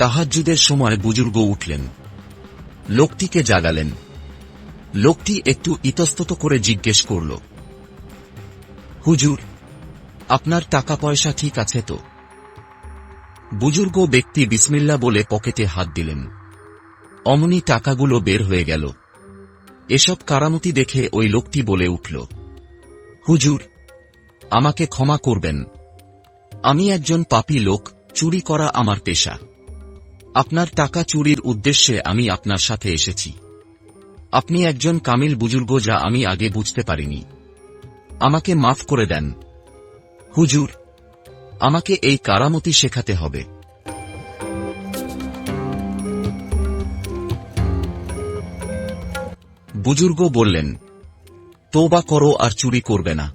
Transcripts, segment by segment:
তাহাজ্জুদের সময় বুজুর্গ উঠলেন, লোকটিকে জাগালেন। লোকটি একটু ইতস্তত করে জিজ্ঞেস করল, হুজুর, আপনার টাকা পয়সা ঠিক আছে তো? বুজুর্গ ব্যক্তি বিসমিল্লাহ বলে পকেটে হাত দিলেন। অমনি টাকাগুলো বের হয়ে গেল। এসব কারামতি দেখে ওই লোকটি বলে উঠল, হুজুর, আমাকে ক্ষমা করবেন। আমি একজন পাপী লোক, চুরি করা আমার পেশা। আপনার টাকা চুরির উদ্দেশ্যে আমি আপনার সাথে এসেছি। আপনি একজন কামিল বুজুর্গ, যা আমি আগে বুঝতে পারিনি। আমাকে মাফ করে দেন। হুজুর, আমাকে এই কারামতি শেখাতে হবে। বুজুর্গ বললেন, তওবা করো আর চুরি করবে না।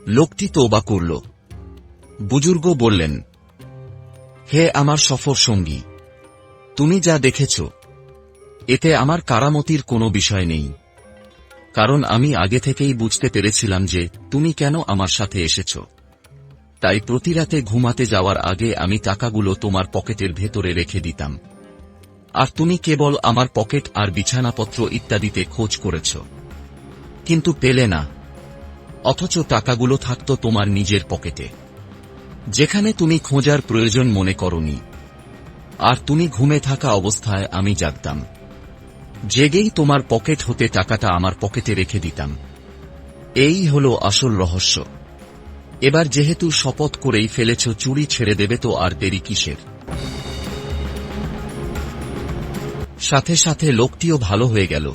লোকটি তওবা করল। বুজুর্গ বললেন, হে আমার সফর সঙ্গী, তুমি যা দেখেছ, এতে আমার কারামতির কোনো বিষয় নেই। কারণ আমি আগে থেকেই বুঝতে পেরেছিলাম যে তুমি কেন আমার সাথে এসেছ। তাই প্রতি রাতে ঘুমাতে যাওয়ার আগে আমি টাকাগুলো তোমার পকেটের ভেতরে রেখে দিতাম। আর তুমি কেবল আমার পকেট আর বিছানাপত্র ইত্যাদিতে খোঁজ করেছ, কিন্তু পেলে না। অথচ টাকাগুলো থাকত তোমার নিজের পকেটে, যেখানে তুমি খোঁজার প্রয়োজন মনে করনি। আর তুমি ঘুমে থাকা অবস্থায় আমি জাগতাম। জেগেই তোমার পকেট হতে টাকাটা আমার পকেটে রেখে দিতাম। এই হলো আসল রহস্য। এবার যেহেতু শপথ করেই ফেলেছ চুরি ছেড়ে দেবে, তো আর দেরি কিসের? সাথে সাথে লোকটিও ভালো হয়ে গেল।